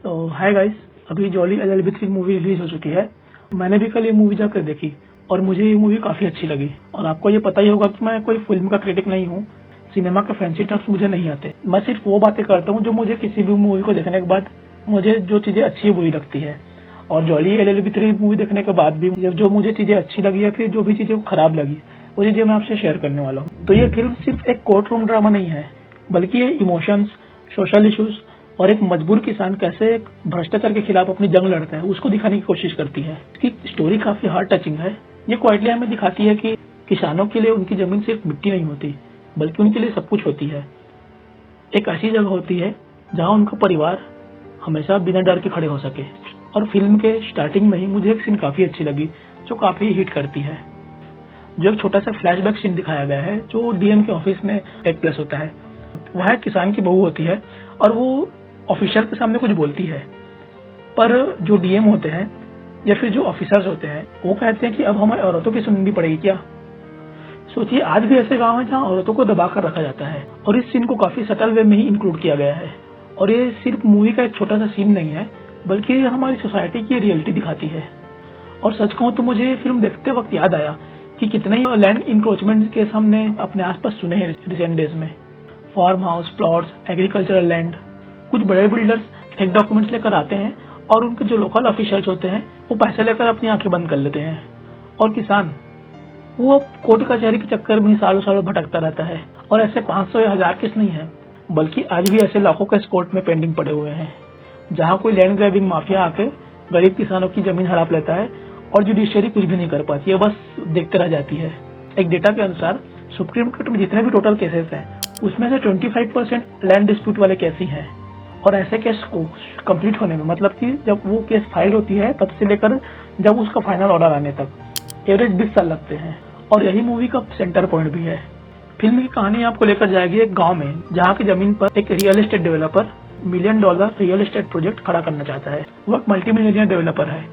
तो hi guys, अभी jolly LLB 3 movie release हो चुकी है। मैंने भी कल ये मूवी जाकर देखी और मुझे ये मूवी काफ़ी अच्छी लगी। और आपको ये पता ही होगा कि मैं कोई फिल्म का क्रिटिक नहीं हूँ, सिनेमा के फैंसी टर्म्स मुझे नहीं आते। मैं सिर्फ वो बातें करता हूँ जो मुझे किसी भी मूवी को देखने के बाद मुझे जो चीज़ें अच्छी बुरी लगती है। और जॉली एलएलबी 3 मूवी देखने के बाद भी जो मुझे चीज़ें अच्छी लगी या फिर जो भी चीज़ें खराब लगी वो चीज़ें मैं आपसे शेयर करने वाला हूँ। तो ये फिल्म सिर्फ एक कोर्ट रूम ड्रामा नहीं है, बल्कि ये इमोशंस, सोशल इश्यूज और एक मजबूर किसान कैसे एक भ्रष्टाचार के खिलाफ अपनी जंग लड़ता है उसको दिखाने की कोशिश करती है। इसकी स्टोरी काफी हार्ट टचिंग है। ये क्वाइटली हमें दिखाती है कि किसानों के लिए उनकी जमीन सिर्फ मिट्टी नहीं होती, बल्कि उनके लिए सब कुछ होती है। एक ऐसी जगह होती है जहाँ उनका परिवार हमेशा बिना डर के खड़े हो सके। और फिल्म के स्टार्टिंग में ही मुझे एक सीन काफी अच्छी लगी जो काफी हिट करती है। जो एक छोटा सा फ्लैशबैक सीन दिखाया गया है जो डीएम के ऑफिस में टेक प्लेस होता है। वह किसान की बहू होती है और वो ऑफिसर के सामने कुछ बोलती है, पर जो डीएम होते हैं या फिर जो ऑफिसर्स होते हैं वो कहते हैं कि अब हमें औरतों की सुननी पड़ेगी क्या। सोचिए, आज भी ऐसे गांव हैं जहां औरतों को दबा कर रखा जाता है और इस सीन को काफी सटल वे में ही इंक्लूड किया गया है। और ये सिर्फ मूवी का एक छोटा सा सीन नहीं है, बल्कि ये हमारी सोसाइटी की रियलिटी दिखाती है। और सच कहूं तो मुझे ये फिल्म देखते वक्त याद आया कि कितने ही लैंड इंक्रोचमेंट केस हमने अपने आसपास सुने हैं रिसेंट डेज में। Farmhouse plots, agricultural land, कुछ बड़े बिल्डर्स फेक डॉक्यूमेंट्स लेकर आते हैं और उनके जो लोकल ऑफिशियल्स होते हैं वो पैसे लेकर अपनी आंखें बंद कर लेते हैं। और किसान वो कोर्ट कचहरी के चक्कर में सालों सालों भटकता रहता है। और ऐसे 500 या 1000 केस नहीं है, बल्कि आज भी ऐसे लाखों केस कोर्ट में पेंडिंग पड़े हुए हैं, जहाँ कोई लैंड ग्रैबिंग माफिया आके गरीब किसानों की जमीन हड़प लेता है और जुडिशियरी कुछ भी नहीं कर पाती है, बस देखते रह जाती है। एक डेटा के अनुसार सुप्रीम कोर्ट में जितने भी टोटल केसेस हैं उसमें से 25% लैंड डिस्प्यूट वाले केस ही हैं। और ऐसे केस को कंप्लीट होने में, मतलब कि जब वो केस फाइल होती है तब से लेकर जब उसका फाइनल ऑर्डर आने तक एवरेज 20 साल लगते हैं। और यही मूवी का सेंटर पॉइंट भी है। फिल्म की कहानी आपको लेकर जाएगी एक गांव में जहाँ की जमीन पर एक real estate developer $1 million real estate project खड़ा करना चाहता है। वो एक मल्टी मिलियनियर डेवलपर है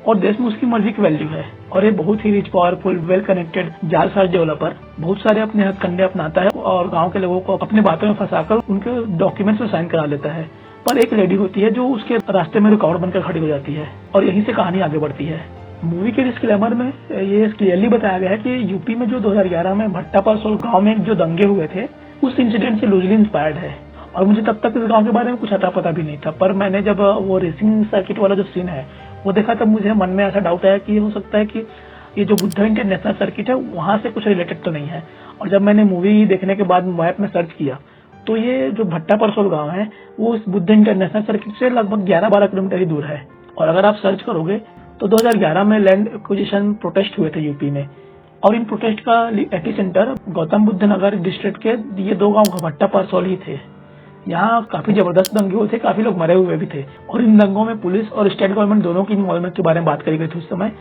और देश में उसकी मर्जी की वैल्यू है। और ये बहुत ही रिच, पावरफुल, वेल कनेक्टेड जालसाज डेवलपर बहुत सारे अपने हथकंडे अपनाता है और गांव के लोगों को अपनी बातों में फंसाकर उनके डॉक्यूमेंट्स में साइन करा लेता है। पर एक लेडी होती है जो उसके रास्ते में रुकावट बनकर खड़ी हो जाती है और यहीं से कहानी आगे बढ़ती है। मूवी के डिस्क्लेमर में ये क्लियरली बताया गया है कि यूपी में जो 2011 में भट्टा परसोल गांव में जो दंगे हुए थे उस इंसिडेंट से लूजली इंस्पायर्ड है। और मुझे तब तक इस गांव के बारे में कुछ अता पता भी नहीं था, पर मैंने जब वो रेसिंग सर्किट वाला जो सीन है वो देखा तब मुझे मन में ऐसा डाउट आया कि हो सकता है कि ये जो बुद्धा इंटरनेशनल सर्किट है वहां से कुछ रिलेटेड तो नहीं है। और जब मैंने मूवी देखने के बाद मैप में सर्च किया तो ये जो भट्टा परसोल गांव है वो उस बुद्धा इंटरनेशनल सर्किट से लगभग 11-12 किलोमीटर ही दूर है। और अगर आप सर्च करोगे तो 2011 में लैंड एक्विजिशन प्रोटेस्ट हुए थे यूपी में, और इन प्रोटेस्ट का एपिसेंटर गौतम बुद्ध नगर डिस्ट्रिक्ट के ये 2 गांव भट्टा परसोल ही थे। यहाँ काफी जबरदस्त दंगे हुए थे, काफी लोग मरे हुए भी थे। और इन दंगों में पुलिस और स्टेट गवर्नमेंट दोनों की इन्वॉल्वमेंट के बारे में बात करी गई थी उस समय।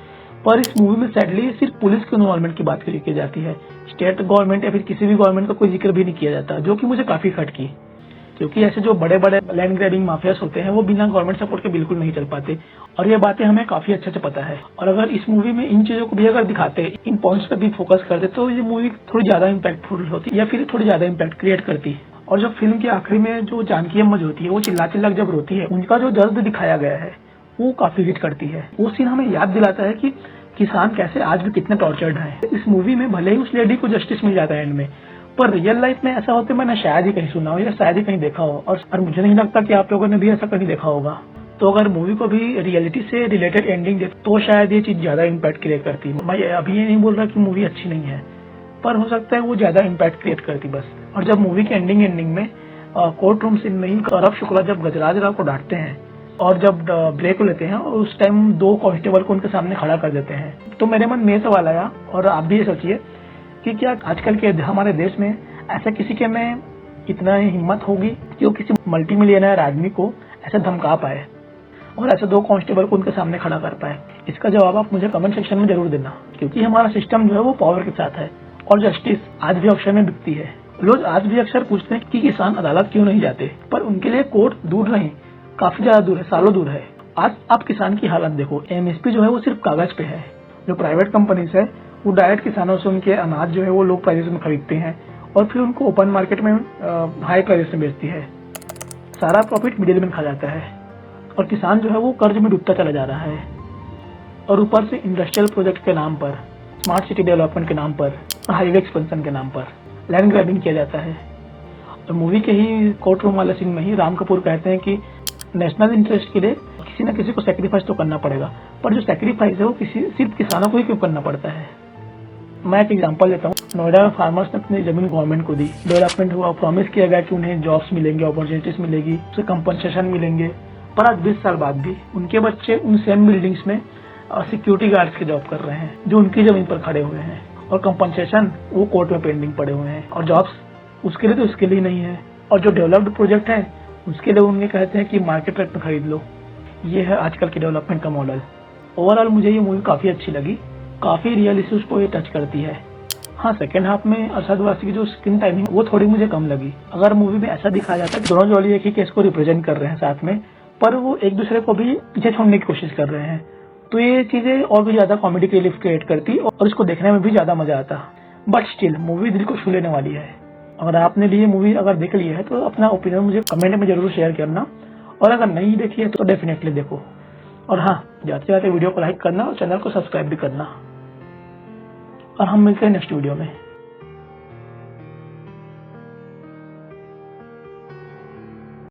पर इस मूवी में सैडली सिर्फ पुलिस की इन्वॉल्वमेंट की बात की जाती है, स्टेट गवर्नमेंट या फिर किसी भी गवर्नमेंट का कोई जिक्र भी नहीं किया जाता, जो कि मुझे काफी हर्ट की। क्योंकि ऐसे जो बड़े बड़े लैंड ग्रैबिंग माफियास होते हैं वो बिना गवर्नमेंट सपोर्ट के बिल्कुल नहीं चल पाते। और ये बातें हमें काफी अच्छे से पता है। और अगर इस मूवी में इन चीजों को भी अगर दिखाते, इन पॉइंट्स पे भी फोकस करते, तो ये मूवी थोड़ी ज्यादा इम्पैक्टफुल होती या फिर थोड़ी ज्यादा इम्पैक्ट क्रिएट करती। और जब फिल्म के आखिरी में जो जानकी अम्मा होती है वो चिल्ला चिल्ला जब रोती है, उनका जो दर्द दिखाया गया है वो काफी हिट करती है। वो सीन हमें याद दिलाता है कि किसान कैसे आज भी कितने टॉर्चर्ड हैं। इस मूवी में भले ही उस लेडी को जस्टिस मिल जाता है एंड में, पर रियल लाइफ में ऐसा होते मैंने शायद ही कहीं सुना हो या शायद ही कहीं देखा हो। और मुझे नहीं लगता कि आप लोगों ने भी ऐसा कहीं देखा होगा। तो अगर मूवी को भी रियलिटी से रिलेटेड एंडिंग दे तो शायद ये चीज ज्यादा इम्पैक्ट क्रिएट करती। मैं अभी ये नहीं बोल रहा कि मूवी अच्छी नहीं है, पर हो सकता है वो ज्यादा इम्पैक्ट क्रिएट करती बस। और जब मूवी के एंडिंग में कोर्ट रूम सीन में ही गौरव शुक्ला जब गजराज राव को डांटते हैं और जब ब्रेक लेते हैं और उस टाइम 2 कांस्टेबल को उनके सामने खड़ा कर देते हैं, तो मेरे मन में सवाल आया, और आप भी ये सोचिए कि क्या आजकल के हमारे देश में ऐसा किसी के में इतना हिम्मत होगी कि वो किसी मल्टी मिलियनर आदमी को ऐसे धमका पाए और ऐसे 2 कांस्टेबल को उनके सामने खड़ा कर पाए। इसका जवाब आप मुझे कमेंट सेक्शन में जरूर देना, क्योंकि हमारा सिस्टम जो है वो पावर के साथ है और जस्टिस आज भी ऑप्शन में बिकती है। लोग आज भी अक्सर पूछते हैं कि किसान अदालत क्यों नहीं जाते, पर उनके लिए कोर्ट दूर नहीं, काफी ज्यादा दूर है, सालों दूर है। आज आप किसान की हालत देखो, एमएसपी जो है वो सिर्फ कागज पे है। जो प्राइवेट कंपनीज है वो डायरेक्ट किसानों से उनके अनाज जो है वो लो प्राइस में खरीदते हैं और फिर उनको ओपन मार्केट में हाई प्राइस में बेचती है। सारा प्रॉफिट मिडिलमैन खा जाता है। और किसान जो है वो कर्ज में डूबता चला जा रहा है। और ऊपर से इंडस्ट्रियल प्रोजेक्ट के नाम पर, स्मार्ट सिटी डेवलपमेंट के नाम पर, हाईवे एक्सपेंशन के नाम पर लैंड ग्रैबिंग किया जाता है। और मूवी के ही कोर्ट रूम वाले सीन में ही राम कपूर कहते हैं कि नेशनल इंटरेस्ट के लिए किसी न किसी को सेक्रीफाइस तो करना पड़ेगा, पर जो सेक्रीफाइस है वो सिर्फ किसानों को ही क्यों करना पड़ता है। मैं एक एग्जांपल देता हूँ। नोएडा में फार्मर्स ने अपनी जमीन गवर्नमेंट को दी, डेवलपमेंट हुआ, प्रॉमिस किया गया कि उन्हें जॉब्स मिलेंगे, अपॉर्चुनिटीज मिलेगी, उसे कंपनसेशन मिलेंगे, पर आज 20 साल बाद भी उनके बच्चे उन सेम बिल्डिंग्स में सिक्योरिटी गार्ड्स की जॉब कर रहे हैं जो उनकी जमीन पर खड़े हुए हैं, और कंपनसेशन वो कोर्ट में पेंडिंग पड़े हुए हैं, और जॉब्स उसके लिए तो उसके लिए नहीं है। और जो डेवलप्ड प्रोजेक्ट है उसके लिए उन्हें कहते हैं कि मार्केट रेट में खरीद लो। ये है आजकल की डेवलपमेंट का मॉडल। ओवरऑल मुझे ये मूवी काफी अच्छी लगी, काफी रियल इश्यूज को ये टच करती है। हाँ, सेकंड हाफ में अरशद वारसी की जो स्क्रीन टाइमिंग वो थोड़ी मुझे कम लगी। अगर मूवी में ऐसा दिखाया जाता है कि दोनों जोड़ी एक ही केस को रिप्रेजेंट कर रहे हैं साथ में, पर वो एक दूसरे को भी पीछे छोड़ने की कोशिश कर रहे हैं, तो ये चीजें और भी ज्यादा कॉमेडी रिलीफ क्रिएट करती और इसको देखने में भी ज्यादा मजा आता। बट स्टिल मूवी दिल को छू लेने वाली है। अगर आपने भी ये मूवी अगर देख ली है तो अपना ओपिनियन मुझे कमेंट में जरूर शेयर करना, और अगर नहीं देखी है तो डेफिनेटली देखो। और हाँ, जाते जाते वीडियो को लाइक करना और चैनल को सब्सक्राइब भी करना। और हम मिलते हैं नेक्स्ट वीडियो में।